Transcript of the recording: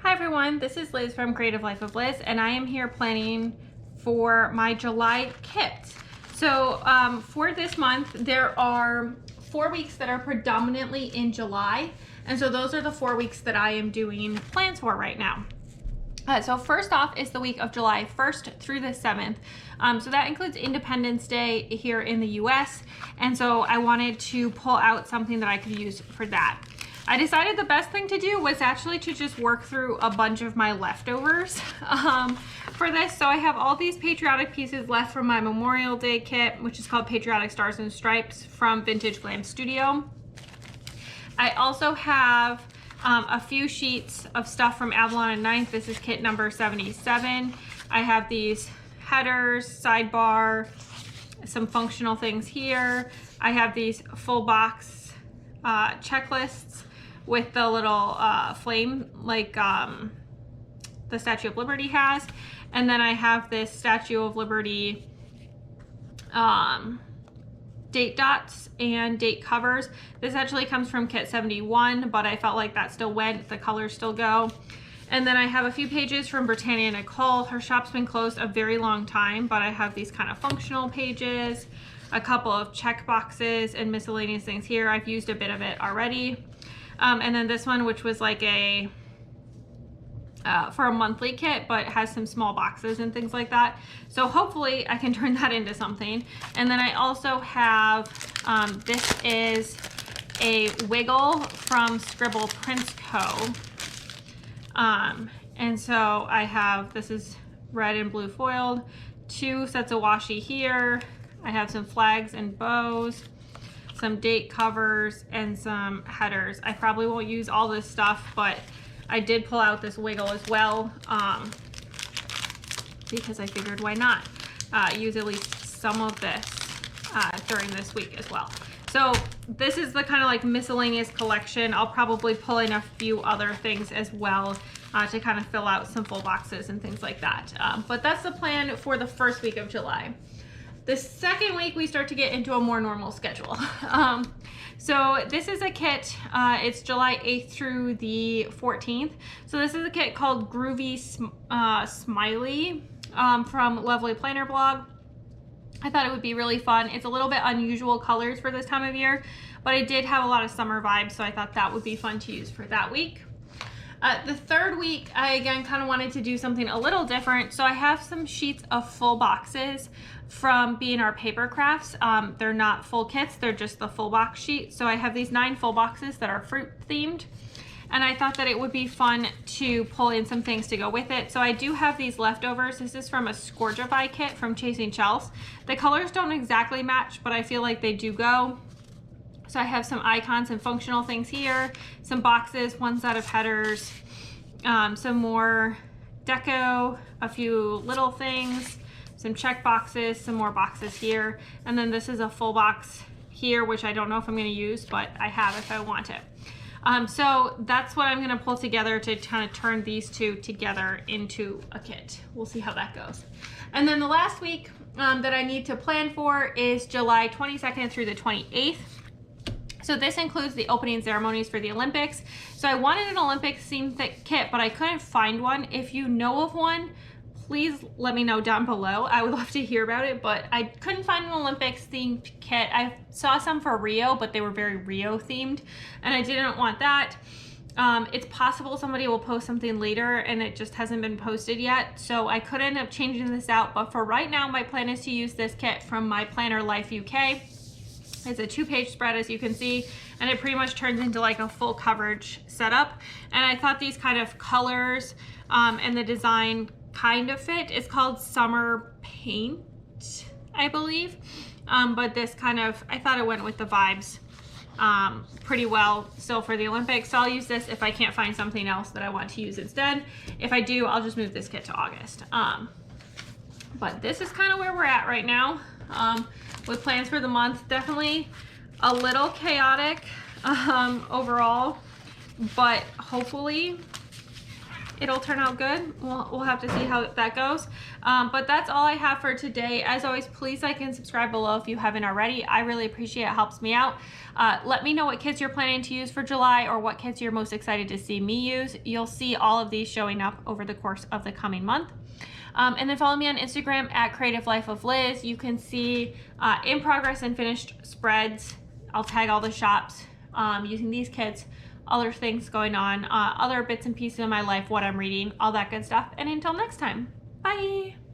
Hi everyone, this is Liz from Creative Life of Liz, and I am here planning for my July kit. So for this month, there are 4 weeks that are predominantly in July, and so those are the 4 weeks that I am doing plans for right now. So first off is the week of July 1st through the 7th. So that includes Independence Day here in the US, and so I wanted to pull out something that I could use for that. I decided the best thing to do was actually to just work through a bunch of my leftovers for this. So I have all these patriotic pieces left from my Memorial Day kit, which is called Patriotic Stars and Stripes from Vintage Glam Studio. I also have a few sheets of stuff from Avalon and Ninth. This is kit number 77. I have these headers, sidebar, some functional things here. I have these full box checklists with the little flame like the Statue of Liberty has. And then I have this Statue of Liberty date dots and date covers. This actually comes from kit 71, but I felt like that still went, the colors still go. And then I have a few pages from Britannia Nicole. Her shop's been closed a very long time, but I have these kind of functional pages, a couple of check boxes and miscellaneous things here. I've used a bit of it already. And then this one, which was like a for a monthly kit, but has some small boxes and things like that. So hopefully I can turn that into something. And then I also have, this is a wiggle from Scribble Prints Co. And so I have, this is red and blue foiled, 2 sets of washi here. I have some flags and bows, some date covers, and some headers. I probably won't use all this stuff, but I did pull out this wiggle as well because I figured why not use at least some of this during this week as well. So this is the kind of like miscellaneous collection. I'll probably pull in a few other things as well to kind of fill out some full boxes and things like that. But that's the plan for the first week of July. The second week we start to get into a more normal schedule. So this is a kit, it's July 8th through the 14th. So this is a kit called Groovy Smiley from Lovely Planner Blog. I thought it would be really fun. It's a little bit unusual colors for this time of year, but it did have a lot of summer vibes, so I thought that would be fun to use for that week. The third week, I again kind of wanted to do something a little different. So I have some sheets of full boxes from B&R Paper Crafts. They're not full kits, they're just the full box sheet. So I have these 9 full boxes that are fruit themed. And I thought that it would be fun to pull in some things to go with it. So I do have these leftovers. This is from a Scourgify kit from Chasing Shelves. The colors don't exactly match, but I feel like they do go. So I have some icons and functional things here, some boxes, 1 set of headers, some more deco, a few little things, some check boxes, some more boxes here. And then this is a full box here, which I don't know if I'm gonna use, but I have if I want it. So that's what I'm gonna pull together to kind of turn these two together into a kit. We'll see how that goes. And then the last week that I need to plan for is July 22nd through the 28th. So this includes the opening ceremonies for the Olympics. So I wanted an Olympics themed kit, but I couldn't find one. If you know of one, please let me know down below. I would love to hear about it, but I couldn't find an Olympics themed kit. I saw some for Rio, but they were very Rio themed, and I didn't want that. It's possible somebody will post something later and it just hasn't been posted yet, so I could end up changing this out, but for right now, my plan is to use this kit from My Planner Life UK. It's a 2-page spread, as you can see, and it pretty much turns into like a full coverage setup. And I thought these kind of colors and the design kind of fit. It's called Summer Paint, I believe. But this kind of, I thought it went with the vibes pretty well still for the Olympics. So I'll use this if I can't find something else that I want to use instead. If I do, I'll just move this kit to August. But this is kind of where we're at right now. With plans for the month. Definitely a little chaotic overall, but hopefully it'll turn out good. We'll have to see how that goes. But that's all I have for today. As always, please like and subscribe below if you haven't already. I really appreciate it. It helps me out. Let me know what kits you're planning to use for July or what kits you're most excited to see me use. You'll see all of these showing up over the course of the coming month. And then follow me on Instagram at Creative Life of Liz. You can see in progress and finished spreads. I'll tag all the shops using these kits, other things going on, other bits and pieces of my life, what I'm reading, all that good stuff. And until next time, bye.